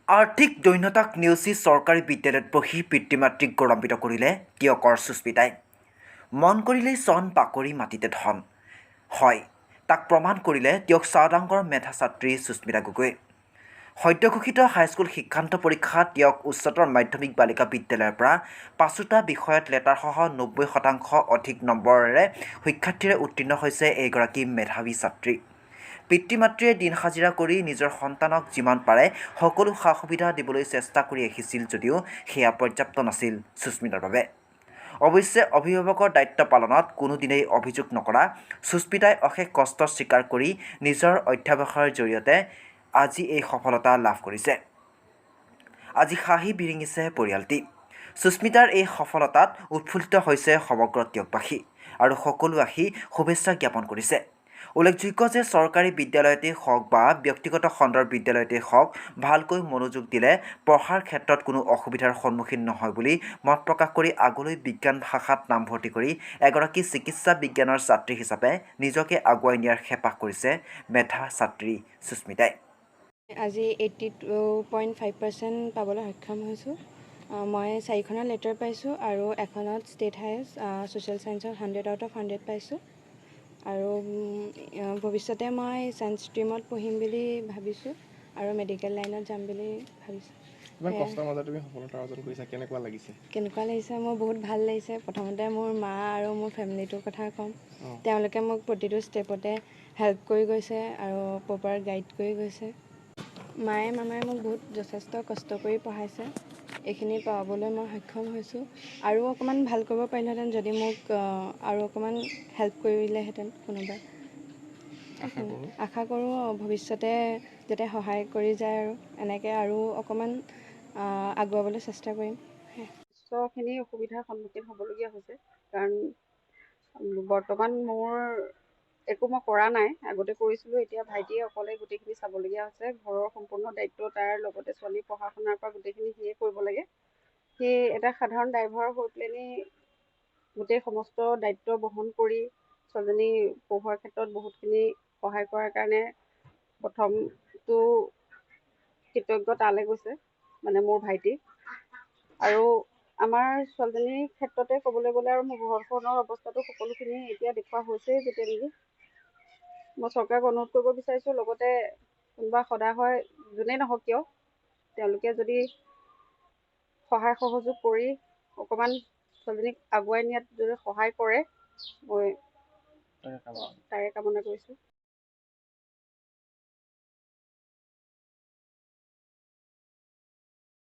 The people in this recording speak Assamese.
আৰ্থিক দৈন্যতাক নেওচি চৰকাৰী বিদ্যালয়ত পঢ়ি পিতৃ মাতৃক গৌৰৱান্বিত কৰিলে টিয়কৰ সুস্মিতাই। মন কৰিলেই চন বাকৰি মাটিতে ধন। হয়, তাক প্ৰমাণ কৰিলে টিয়ক চাওদাংৰ মেধা ছাত্ৰী সুস্মিতা গগৈ। সদ্যঘোষিত হাইস্কুল শিক্ষান্ত পৰীক্ষাত টিয়ক উচ্চতৰ মাধ্যমিক বালিকা বিদ্যালয়ৰ পৰা ৫টা বিষয়ত লেটাৰসহ ৯০% অধিক নম্বৰেৰে সুখ্যাতিৰে উত্তীৰ্ণ হৈছে এইগৰাকী মেধাৱী ছাত্ৰী। পিতৃ মাতৃয়ে দিন হাজিৰা কৰি নিজৰ সন্তানক যিমান পাৰে সকলো সা সুবিধা দিবলৈ চেষ্টা কৰি আহিছিল যদিও সেয়া পৰ্যাপ্ত নাছিল সুস্মিতাৰ বাবে। অৱশ্যে অভিভাৱকৰ দায়িত্ব পালনত কোনোদিনেই অভিযোগ নকৰা সুস্মিতাই অশেষ কষ্ট স্বীকাৰ কৰি নিজৰ অধ্যাৱসায়ৰ জৰিয়তে আজি এই সফলতা লাভ কৰিছে। আজি হাঁহি বিৰিঙিছে পৰিয়ালটি। সুস্মিতাৰ এই সফলতাত উৎফুল্লিত হৈছে সমগ্ৰ টিয়কবাসী আৰু সকলো আহি শুভেচ্ছা জ্ঞাপন কৰিছে। উল্লেখযোগ্য যে চৰকাৰী বিদ্যালয়তেই হওক বা ব্যক্তিগত খণ্ডৰ বিদ্যালয়তেই হওক ভালকৈ মনোযোগ দিলে পঢ়াৰ ক্ষেত্ৰত কোনো অসুবিধাৰ সন্মুখীন নহয় বুলি মত প্ৰকাশ কৰি আগলৈ বিজ্ঞান শাখাত নামভৰ্তি কৰি এগৰাকী চিকিৎসা বিজ্ঞানৰ ছাত্ৰী হিচাপে নিজকে আগুৱাই নিয়াৰ হেঁপাহ কৰিছে মেধা ছাত্ৰী সুস্মিতাই। আজি 82.5% পাবলৈ সক্ষম হৈছোঁ। মই 4খনত লেটাৰ পাইছোঁ আৰু এখনত ষ্টেট হায়েষ্ট ছ'চিয়েল ছায়েন্সত 100 আউট অফ 100 পাইছোঁ। আৰু ভৱিষ্যতে মই ছায়েন্স ষ্ট্ৰীমত পঢ়িম বুলি ভাবিছোঁ আৰু মেডিকেল লাইনত যাম বুলি ভাবিছোঁ। ইমান কষ্টৰ মাজত তুমি সফলতা অৰ্জন কৰিছা, কেনেকুৱা লাগিছে? মোৰ বহুত ভাল লাগিছে। প্ৰথমতে মোৰ মা আৰু মোৰ ফেমিলিটোৰ কথা ক'ম। তেওঁলোকে মোক প্ৰতিটো ষ্টেপতে হেল্প কৰি গৈছে আৰু প্ৰপাৰ গাইড কৰি গৈছে। মায়ে মামাই মোক বহুত যথেষ্ট কষ্ট কৰি পঢ়াইছে। এইখিনি পাবলৈ মই সক্ষম হৈছোঁ। আৰু অকণমান ভাল কৰিব পাৰিলোহেঁতেন যদি মোক আৰু অকণমান হেল্প কৰিলেহেঁতেন কোনোবাই। আশা কৰোঁ ভৱিষ্যতে যাতে সহায় কৰি যায় আৰু এনেকৈ আৰু অকণমান আগুৱাবলৈ চেষ্টা কৰিম। যথেষ্টখিনি অসুবিধাৰ সন্মুখীন হ'বলগীয়া হৈছে, কাৰণ বৰ্তমান মোৰ একো মই কৰা নাই। আগতে কৰিছিলোঁ, এতিয়া ভাইটিয়ে অকলে গোটেইখিনি চাবলগীয়া হৈছে। ঘৰৰ সম্পূৰ্ণ দায়িত্ব তাৰ, লগতে ছোৱালী পঢ়া শুনাৰ পৰা গোটেইখিনি সিয়ে কৰিব লাগে। সি এটা সাধাৰণ ড্ৰাইভাৰ হৈ পেলাইনি গোটেই সমস্ত দায়িত্ব বহন কৰি ছোৱালীজনী পঢ়োৱাৰ ক্ষেত্ৰত বহুতখিনি সহায় কৰাৰ কাৰণে প্ৰথমটো কৃতজ্ঞ তালৈ গৈছে, মানে মোৰ ভাইটি। আৰু আমাৰ ছোৱালীজনীৰ ক্ষেত্ৰতে ক'বলৈ গ'লে আৰু মোৰ ঘৰখনৰ অৱস্থাটো সকলোখিনি এতিয়া দেখুওৱা হৈছেই যেতিয়া নেকি। মই চৰকাৰক অনুৰোধ কৰিব বিচাৰিছোঁ, লগতে কোনোবা সদা হয় যোনেই নহওক কিয় তেওঁলোকে যদি সহায় সহযোগ কৰি অকণমান ছোৱালীজনীক আগুৱাই নিয়াত যদি সহায় কৰে, মই তাৰে কামনা কৰিছোঁ।